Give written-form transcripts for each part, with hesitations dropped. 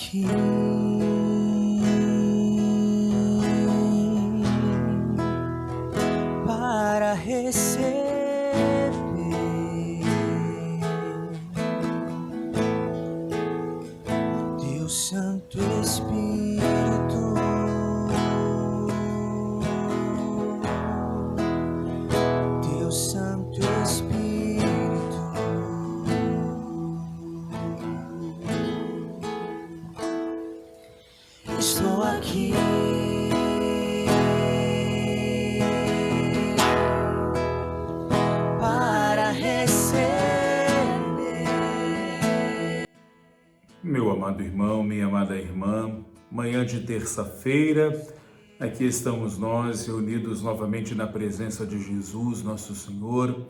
aqui para receber Teu Santo Espírito, Teu Santo Espírito. Estou aqui para receber. Meu amado irmão, minha amada irmã, manhã de terça-feira, aqui estamos nós reunidos novamente na presença de Jesus, nosso Senhor.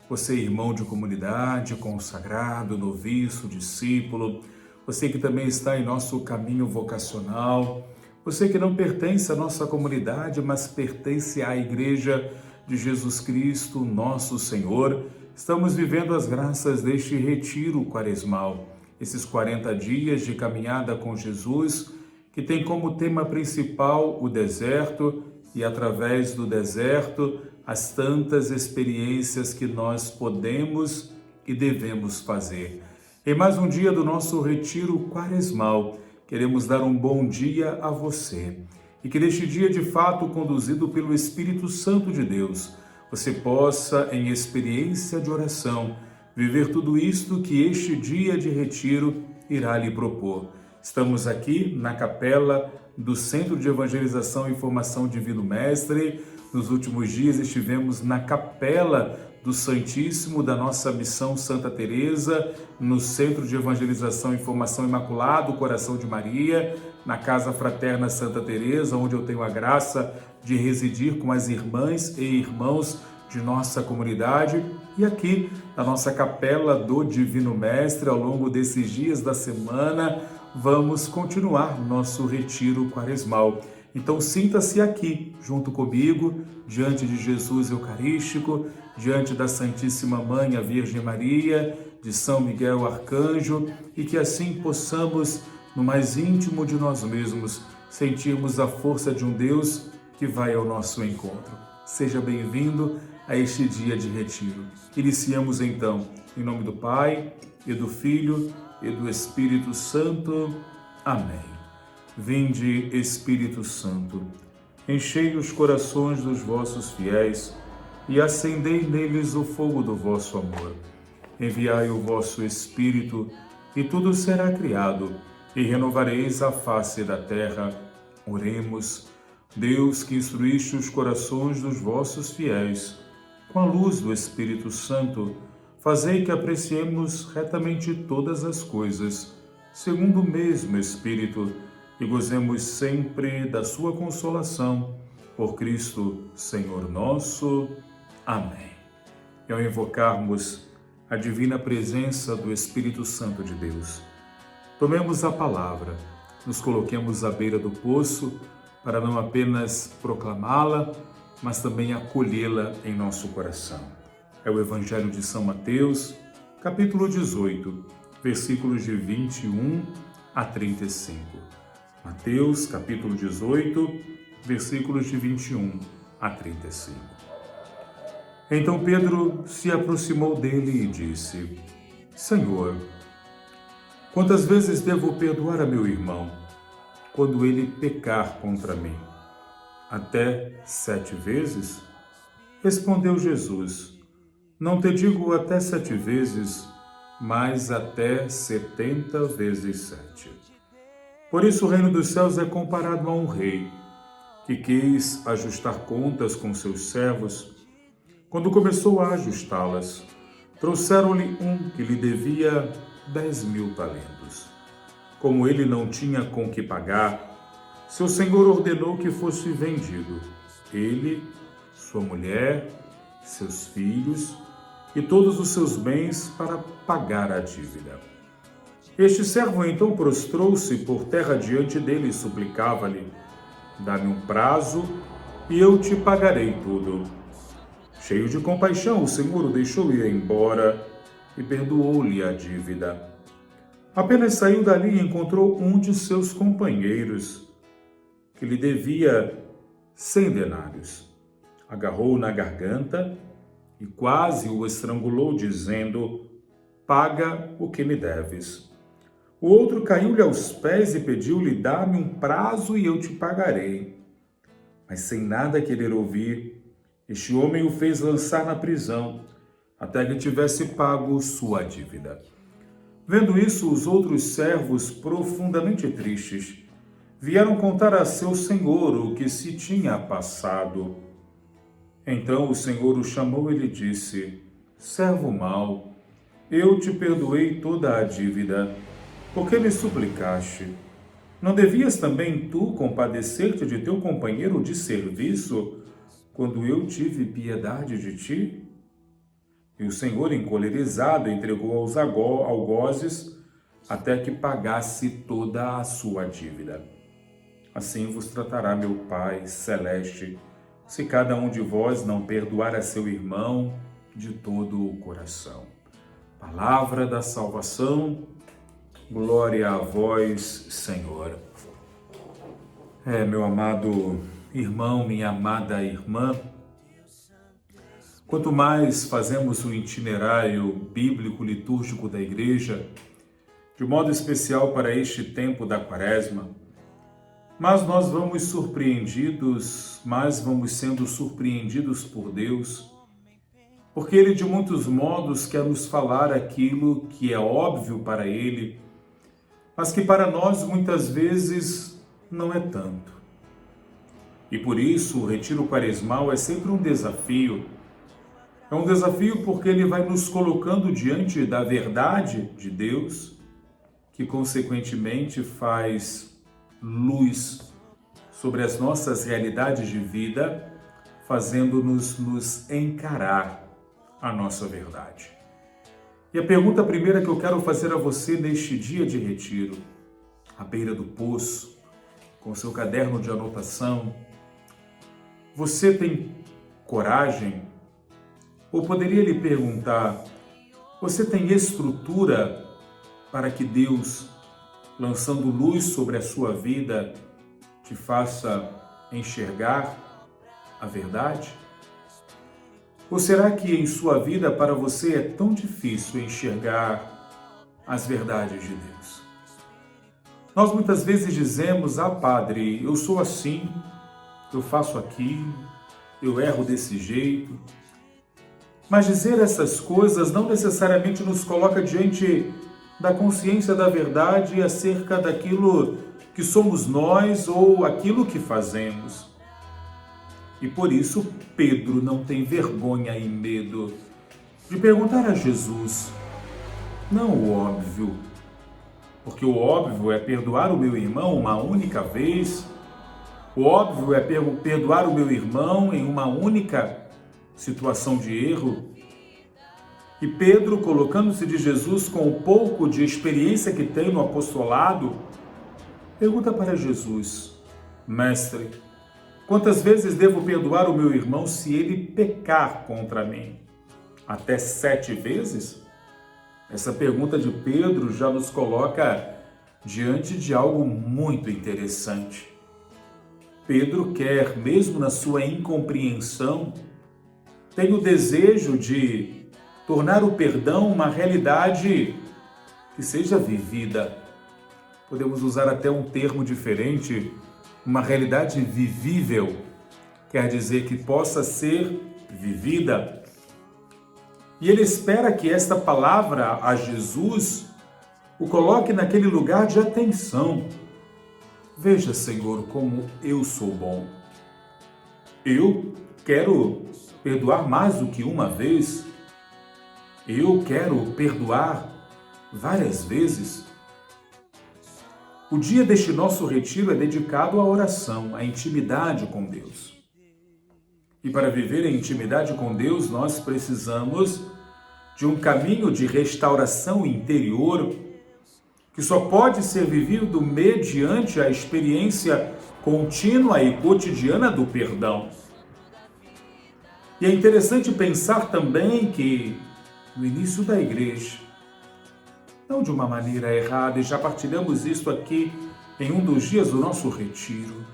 Você, irmão de comunidade, consagrado, noviço, discípulo, você que também está em nosso caminho vocacional, você que não pertence à nossa comunidade, mas pertence à Igreja de Jesus Cristo, nosso Senhor, estamos vivendo as graças deste retiro quaresmal, esses 40 dias de caminhada com Jesus, que tem como tema principal o deserto e, através do deserto, as tantas experiências que nós podemos e devemos fazer. Em mais um dia do nosso retiro quaresmal, queremos dar um bom dia a você. E que neste dia, de fato, conduzido pelo Espírito Santo de Deus, você possa, em experiência de oração, viver tudo isto que este dia de retiro irá lhe propor. Estamos aqui na capela do Centro de Evangelização e Formação Divino Mestre. Nos últimos dias estivemos na capela do Santíssimo da nossa missão Santa Teresa, no Centro de Evangelização e Formação Imaculado Coração de Maria, na Casa Fraterna Santa Teresa, onde eu tenho a graça de residir com as irmãs e irmãos de nossa comunidade, e aqui na nossa capela do Divino Mestre. Ao longo desses dias da semana vamos continuar nosso retiro quaresmal. Então sinta-se aqui, junto comigo, diante de Jesus Eucarístico, diante da Santíssima Mãe, a Virgem Maria, de São Miguel Arcanjo, e que assim possamos, no mais íntimo de nós mesmos, sentirmos a força de um Deus que vai ao nosso encontro. Seja bem-vindo a este dia de retiro. Iniciamos então, em nome do Pai, e do Filho, e do Espírito Santo. Amém. Vinde, Espírito Santo, enchei os corações dos vossos fiéis e acendei neles o fogo do vosso amor. Enviai o vosso Espírito, e tudo será criado, e renovareis a face da terra. Oremos. Deus, que instruíste os corações dos vossos fiéis, com a luz do Espírito Santo, fazei que apreciemos retamente todas as coisas, segundo o mesmo Espírito, e gozemos sempre da sua consolação. Por Cristo, Senhor nosso. Amém. E ao invocarmos a divina presença do Espírito Santo de Deus, tomemos a palavra, nos coloquemos à beira do poço para não apenas proclamá-la, mas também acolhê-la em nosso coração. É o Evangelho de São Mateus, capítulo 18, versículos de 21 a 35. Mateus, capítulo 18, versículos de 21 a 35. Então Pedro se aproximou dele e disse: Senhor, quantas vezes devo perdoar a meu irmão quando ele pecar contra mim? Até 7 vezes? Respondeu Jesus: Não te digo até 7 vezes, mas até 70 vezes 7. Por isso o reino dos céus é comparado a um rei que quis ajustar contas com seus servos. Quando começou a ajustá-las, trouxeram-lhe um que lhe devia 10.000 talentos. Como ele não tinha com que pagar, seu senhor ordenou que fosse vendido, ele, sua mulher, seus filhos e todos os seus bens para pagar a dívida. Este servo então prostrou-se por terra diante dele e suplicava-lhe: Dá-me um prazo e eu te pagarei tudo. Cheio de compaixão, o senhor o deixou ir embora e perdoou-lhe a dívida. Apenas saiu dali e encontrou um de seus companheiros, que lhe devia 100 denários. Agarrou-o na garganta e quase o estrangulou, dizendo: paga o que me deves. O outro caiu-lhe aos pés e pediu-lhe: dá-me um prazo e eu te pagarei. Mas sem nada querer ouvir, este homem o fez lançar na prisão, até que tivesse pago sua dívida. Vendo isso, os outros servos, profundamente tristes, vieram contar a seu senhor o que se tinha passado. Então o senhor o chamou e lhe disse: servo mau, eu te perdoei toda a dívida, porque me suplicaste. Não devias também tu compadecer-te de teu companheiro de serviço, quando eu tive piedade de ti? E o senhor, encolerizado, entregou aos algozes até que pagasse toda a sua dívida. Assim vos tratará meu Pai celeste, se cada um de vós não perdoar a seu irmão de todo o coração. Palavra da salvação, glória a vós, Senhor. Meu amado irmão, minha amada irmã, quanto mais fazemos o itinerário bíblico litúrgico da Igreja, de modo especial para este tempo da Quaresma, mas nós vamos sendo surpreendidos por Deus, porque Ele de muitos modos quer nos falar aquilo que é óbvio para Ele, mas que para nós muitas vezes não é tanto. E por isso o retiro quaresmal é sempre um desafio. É um desafio porque ele vai nos colocando diante da verdade de Deus, que consequentemente faz luz sobre as nossas realidades de vida, fazendo-nos nos encarar a nossa verdade. E a pergunta primeira que eu quero fazer a você neste dia de retiro, à beira do poço, com seu caderno de anotação, você tem coragem? Ou poderia lhe perguntar, você tem estrutura para que Deus, lançando luz sobre a sua vida, te faça enxergar a verdade? Ou será que em sua vida para você é tão difícil enxergar as verdades de Deus? Nós muitas vezes dizemos: padre, eu sou assim, eu faço aquilo, eu erro desse jeito. Mas dizer essas coisas não necessariamente nos coloca diante da consciência da verdade acerca daquilo que somos nós ou aquilo que fazemos. E por isso Pedro não tem vergonha e medo de perguntar a Jesus, não o óbvio, porque o óbvio é perdoar o meu irmão uma única vez, o óbvio é perdoar o meu irmão em uma única situação de erro. E Pedro, colocando-se de Jesus com o pouco de experiência que tem no apostolado, pergunta para Jesus: Mestre, quantas vezes devo perdoar o meu irmão se ele pecar contra mim? Até 7 vezes? Essa pergunta de Pedro já nos coloca diante de algo muito interessante. Pedro quer, mesmo na sua incompreensão, tem o desejo de tornar o perdão uma realidade que seja vivida. Podemos usar até um termo diferente, uma realidade vivível, quer dizer que possa ser vivida. E ele espera que esta palavra a Jesus o coloque naquele lugar de atenção. Veja, Senhor, como eu sou bom. Eu quero perdoar mais do que uma vez. Eu quero perdoar várias vezes. O dia deste nosso retiro é dedicado à oração, à intimidade com Deus. E para viver em intimidade com Deus, nós precisamos de um caminho de restauração interior que só pode ser vivido mediante a experiência contínua e cotidiana do perdão. E é interessante pensar também que, no início da igreja, não de uma maneira errada, e já partilhamos isso aqui em um dos dias do nosso retiro.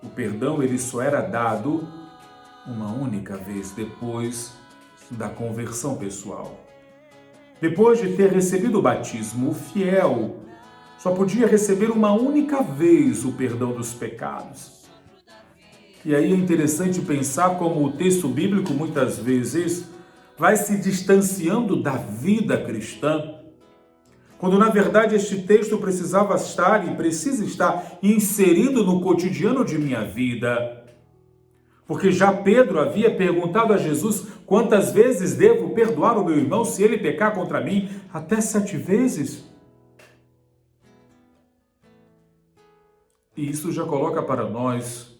O perdão, ele só era dado uma única vez depois da conversão pessoal. Depois de ter recebido o batismo, o fiel só podia receber uma única vez o perdão dos pecados. E aí é interessante pensar como o texto bíblico muitas vezes vai se distanciando da vida cristã, quando na verdade este texto precisava estar e precisa estar inserido no cotidiano de minha vida. Porque já Pedro havia perguntado a Jesus: quantas vezes devo perdoar o meu irmão se ele pecar contra mim? Até 7 vezes. E isso já coloca para nós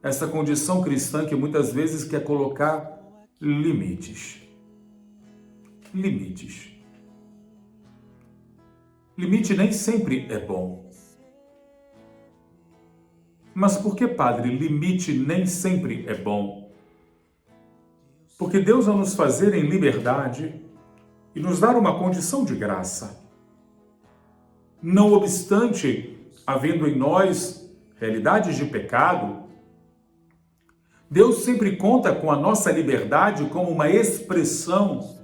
essa condição cristã que muitas vezes quer colocar limites. Limites. Limite nem sempre é bom. Mas por que, padre, limite nem sempre é bom? Porque Deus, ao nos fazer em liberdade e nos dar uma condição de graça, não obstante, havendo em nós realidades de pecado, Deus sempre conta com a nossa liberdade como uma expressão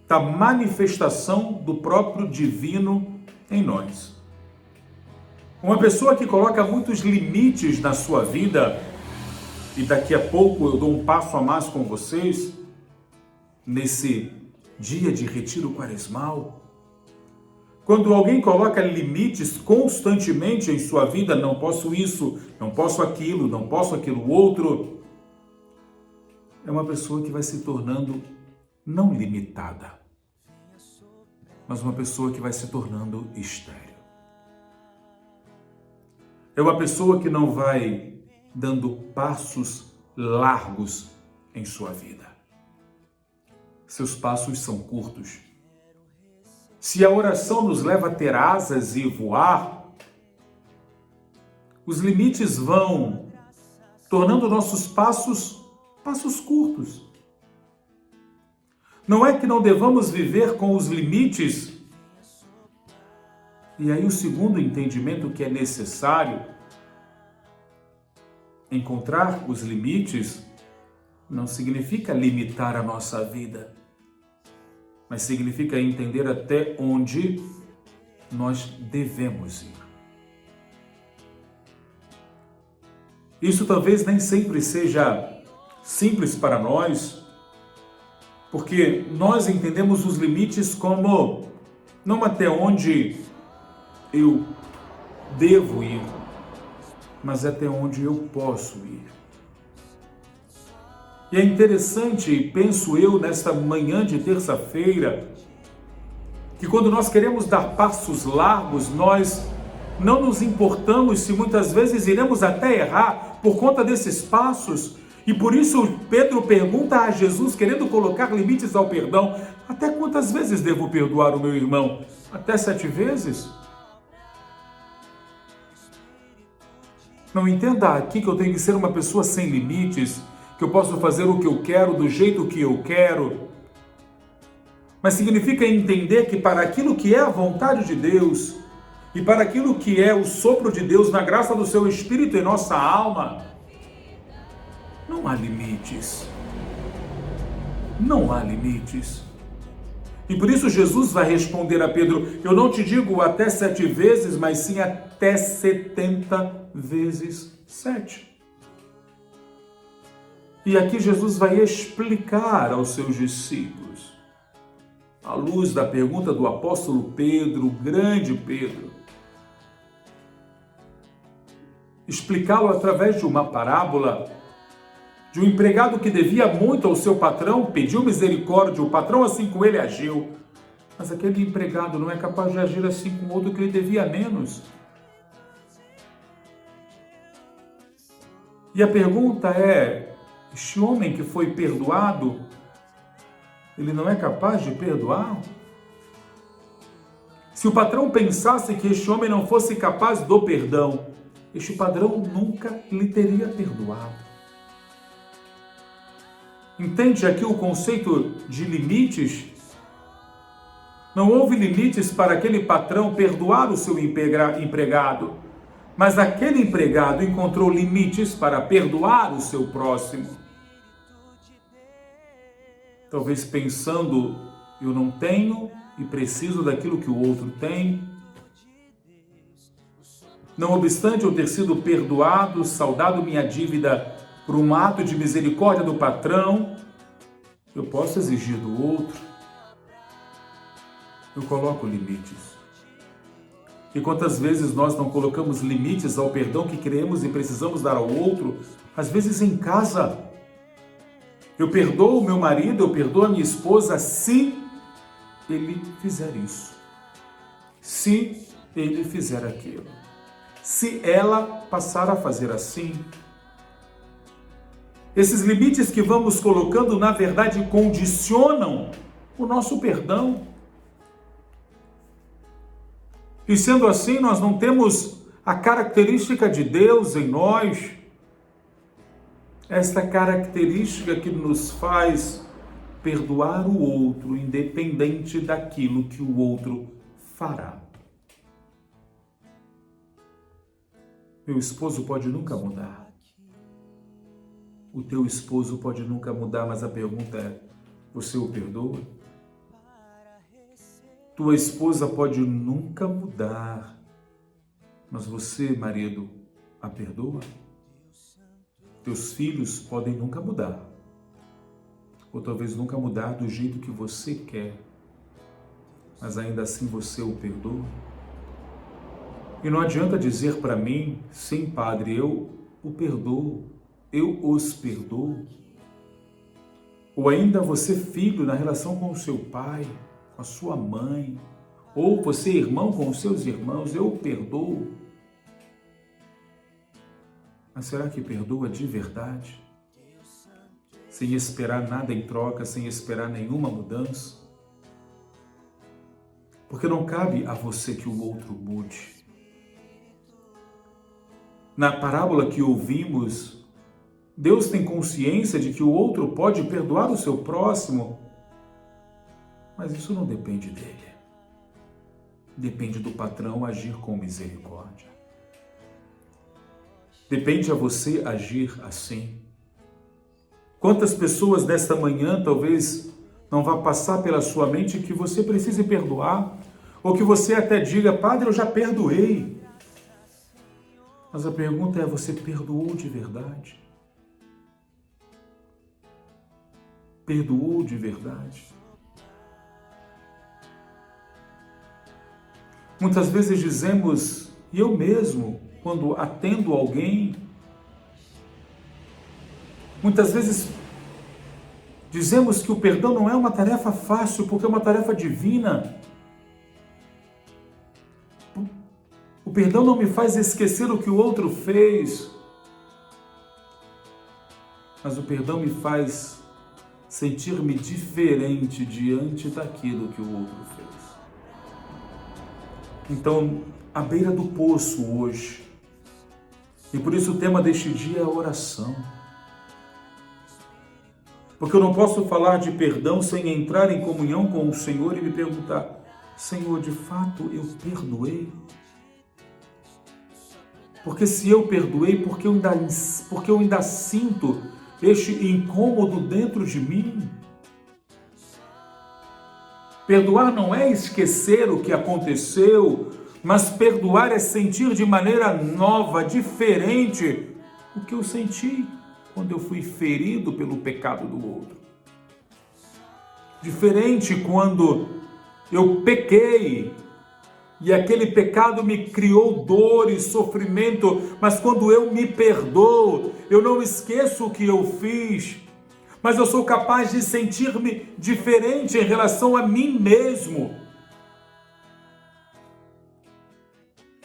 da manifestação do próprio divino em nós. Uma pessoa que coloca muitos limites na sua vida, e daqui a pouco eu dou um passo a mais com vocês, nesse dia de retiro quaresmal, quando alguém coloca limites constantemente em sua vida, não posso isso, não posso aquilo outro, é uma pessoa que vai se tornando não limitada, mas uma pessoa que vai se tornando estéril. É uma pessoa que não vai dando passos largos em sua vida. Seus passos são curtos. Se a oração nos leva a ter asas e voar, os limites vão tornando nossos passos curtos. Não é que não devamos viver com os limites. E aí o segundo entendimento que é necessário, encontrar os limites não significa limitar a nossa vida, mas significa entender até onde nós devemos ir. Isso talvez nem sempre seja simples para nós, porque nós entendemos os limites como não até onde eu devo ir, mas até onde eu posso ir. E é interessante, penso eu, nesta manhã de terça-feira, que quando nós queremos dar passos largos, nós não nos importamos se muitas vezes iremos até errar por conta desses passos. E por isso Pedro pergunta a Jesus, querendo colocar limites ao perdão: até quantas vezes devo perdoar o meu irmão? Até 7 vezes? Não entenda aqui que eu tenho que ser uma pessoa sem limites, que eu posso fazer o que eu quero, do jeito que eu quero. Mas significa entender que para aquilo que é a vontade de Deus e para aquilo que é o sopro de Deus na graça do seu Espírito em nossa alma, não há limites. Não há limites. E por isso Jesus vai responder a Pedro: eu não te digo até 7 vezes, mas sim até 70 vezes 7. E aqui Jesus vai explicar aos seus discípulos, à luz da pergunta do apóstolo Pedro, o grande Pedro, explicá-lo através de uma parábola de um empregado que devia muito ao seu patrão, pediu misericórdia, o patrão assim com ele agiu, mas aquele empregado não é capaz de agir assim com outro que ele devia menos. E a pergunta é: este homem que foi perdoado, ele não é capaz de perdoar? Se o patrão pensasse que este homem não fosse capaz do perdão, este padrão nunca lhe teria perdoado. Entende aqui o conceito de limites? Não houve limites para aquele patrão perdoar o seu empregado, mas aquele empregado encontrou limites para perdoar o seu próximo. Talvez pensando, eu não tenho e preciso daquilo que o outro tem. Não obstante eu ter sido perdoado, saldado minha dívida por um ato de misericórdia do patrão, eu posso exigir do outro. Eu coloco limites. E quantas vezes nós não colocamos limites ao perdão que queremos e precisamos dar ao outro, às vezes em casa. Eu perdoo o meu marido, eu perdoo a minha esposa se ele fizer isso, se ele fizer aquilo, se ela passar a fazer assim. Esses limites que vamos colocando, na verdade, condicionam o nosso perdão. E sendo assim, nós não temos a característica de Deus em nós, esta característica que nos faz perdoar o outro, independente daquilo que o outro fará. Meu esposo pode nunca mudar. O teu esposo pode nunca mudar, mas a pergunta é, você o perdoa? Tua esposa pode nunca mudar, mas você, marido, a perdoa? Teus filhos podem nunca mudar, ou talvez nunca mudar do jeito que você quer, mas ainda assim você o perdoa? E não adianta dizer para mim, sim, padre, eu o perdoo, eu os perdoo. Ou ainda você, filho, na relação com o seu pai, com a sua mãe, ou você, irmão, com os seus irmãos, eu o perdoo. Mas será que perdoa de verdade? Sem esperar nada em troca, sem esperar nenhuma mudança? Porque não cabe a você que o outro mude. Na parábola que ouvimos, Deus tem consciência de que o outro pode perdoar o seu próximo, mas isso não depende dele. Depende do patrão agir com misericórdia. Depende a você agir assim. Quantas pessoas nesta manhã talvez não vá passar pela sua mente que você precise perdoar, ou que você até diga, padre, eu já perdoei. Mas a pergunta é, você perdoou de verdade? Perdoou de verdade? Muitas vezes dizemos, e eu mesmo, quando atendo alguém, muitas vezes dizemos que o perdão não é uma tarefa fácil, porque é uma tarefa divina. O perdão não me faz esquecer o que o outro fez, mas o perdão me faz sentir-me diferente diante daquilo que o outro fez. Então, à beira do poço hoje, e por isso o tema deste dia é a oração. Porque eu não posso falar de perdão sem entrar em comunhão com o Senhor e me perguntar, Senhor, de fato eu perdoei? Porque se eu perdoei, porque eu ainda sinto este incômodo dentro de mim? Perdoar não é esquecer o que aconteceu, mas perdoar é sentir de maneira nova, diferente, o que eu senti quando eu fui ferido pelo pecado do outro. Diferente quando eu pequei e aquele pecado me criou dor e sofrimento, mas quando eu me perdoo, eu não esqueço o que eu fiz, mas eu sou capaz de sentir-me diferente em relação a mim mesmo.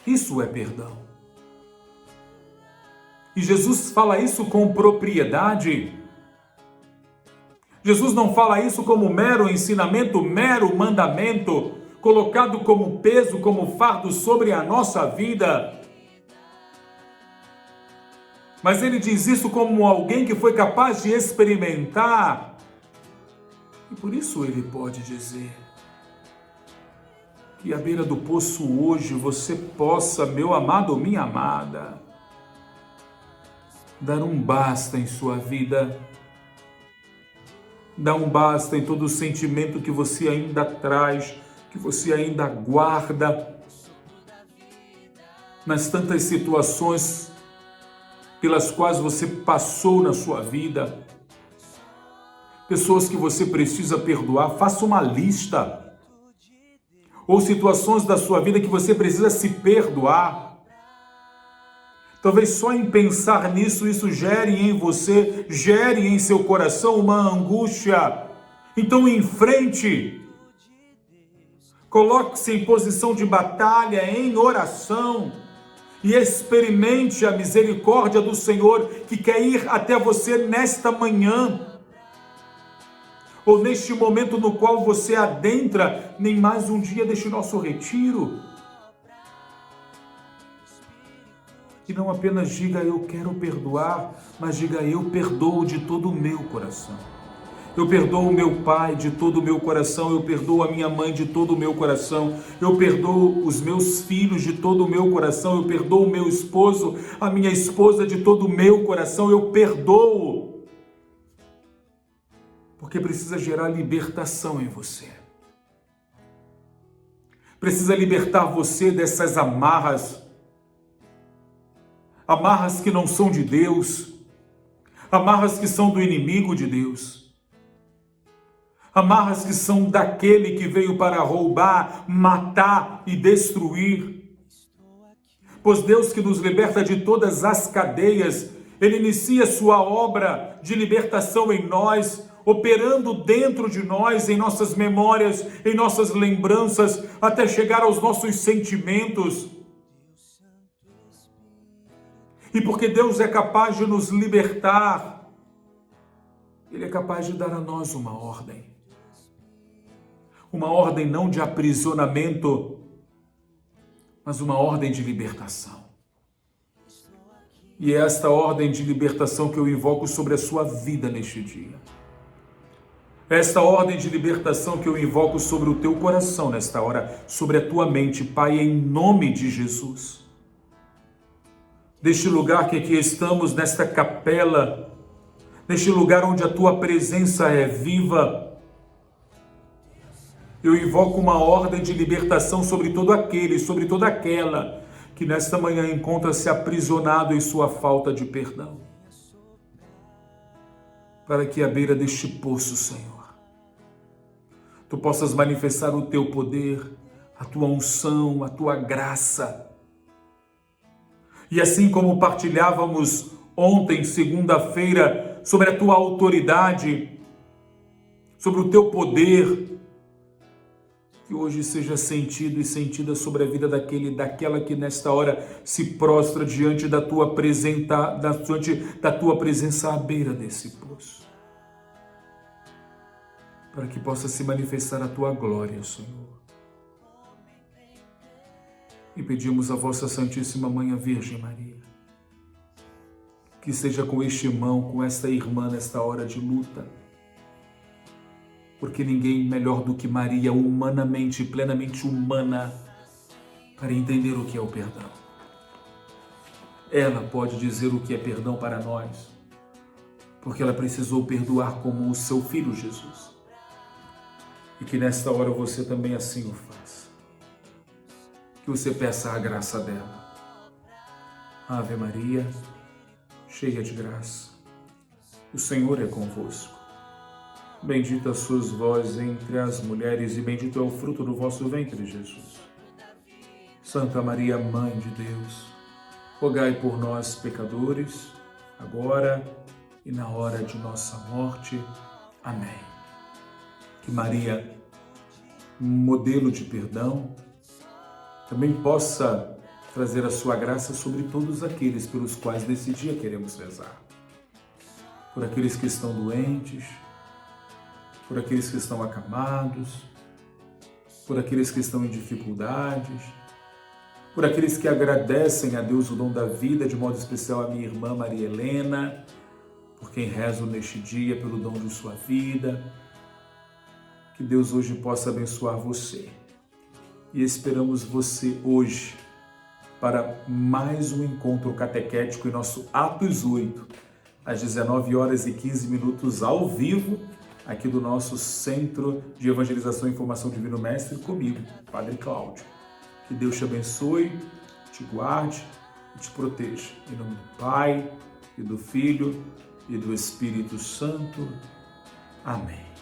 Isso é perdão. E Jesus fala isso com propriedade. Jesus não fala isso como mero ensinamento, mero mandamento, colocado como peso, como fardo sobre a nossa vida. Mas ele diz isso como alguém que foi capaz de experimentar. E por isso ele pode dizer, que à beira do poço hoje você possa, meu amado ou minha amada, dar um basta em sua vida, dar um basta em todo o sentimento que você ainda traz, que você ainda guarda, nas tantas situações pelas quais você passou na sua vida, pessoas que você precisa perdoar. Faça uma lista. Ou situações da sua vida que você precisa se perdoar. Talvez só em pensar nisso, isso gere em você, gere em seu coração uma angústia. Então enfrente. Coloque-se em posição de batalha, em oração. E experimente a misericórdia do Senhor que quer ir até você nesta manhã. Ou neste momento no qual você adentra nem mais um dia deste nosso retiro. E não apenas diga eu quero perdoar, mas diga eu perdoo de todo o meu coração. Eu perdoo o meu pai de todo o meu coração, eu perdoo a minha mãe de todo o meu coração, eu perdoo os meus filhos de todo o meu coração, eu perdoo o meu esposo, a minha esposa de todo o meu coração, eu perdoo. Porque precisa gerar libertação em você. Precisa libertar você dessas amarras. Amarras que não são de Deus. Amarras que são do inimigo de Deus. Amarras que são daquele que veio para roubar, matar e destruir. Pois Deus que nos liberta de todas as cadeias, Ele inicia sua obra de libertação em nós, operando dentro de nós, em nossas memórias, em nossas lembranças, até chegar aos nossos sentimentos. E porque Deus é capaz de nos libertar, Ele é capaz de dar a nós uma ordem. Uma ordem não de aprisionamento, mas uma ordem de libertação. E é esta ordem de libertação que eu invoco sobre a sua vida neste dia. Esta ordem de libertação que eu invoco sobre o teu coração nesta hora, sobre a tua mente, Pai, em nome de Jesus. Deste lugar que aqui estamos, nesta capela, neste lugar onde a tua presença é viva, eu invoco uma ordem de libertação sobre todo aquele, sobre toda aquela que nesta manhã encontra-se aprisionado em sua falta de perdão. Para que à beira deste poço, Senhor, Tu possas manifestar o Teu poder, a Tua unção, a Tua graça. E assim como partilhávamos ontem, segunda-feira, sobre a Tua autoridade, sobre o Teu poder, que hoje seja sentido e sentida sobre a vida daquela que nesta hora se prostra diante da Tua presença à beira desse poço. Para que possa se manifestar a Tua glória, Senhor. E pedimos a vossa Santíssima Mãe, a Virgem Maria, que seja com este irmão, com esta irmã nesta hora de luta, porque ninguém melhor do que Maria, humanamente, plenamente humana, para entender o que é o perdão. Ela pode dizer o que é perdão para nós, porque ela precisou perdoar como o seu Filho Jesus. E que nesta hora você também assim o faça. Que você peça a graça dela. Ave Maria, cheia de graça, o Senhor é convosco. Bendita sois vós entre as mulheres e bendito é o fruto do vosso ventre, Jesus. Santa Maria, Mãe de Deus, rogai por nós, pecadores, agora e na hora de nossa morte. Amém. Que Maria, modelo de perdão, também possa trazer a sua graça sobre todos aqueles pelos quais nesse dia queremos rezar. Por aqueles que estão doentes, por aqueles que estão acamados, por aqueles que estão em dificuldades, por aqueles que agradecem a Deus o dom da vida, de modo especial a minha irmã Maria Helena, por quem rezo neste dia pelo dom de sua vida. Que Deus hoje possa abençoar você e esperamos você hoje para mais um encontro catequético em nosso Atos 8, às 19h15 ao vivo, aqui do nosso Centro de Evangelização e Formação Divino Mestre, comigo, Padre Cláudio. Que Deus te abençoe, te guarde e te proteja. Em nome do Pai, e do Filho, e do Espírito Santo. Amém.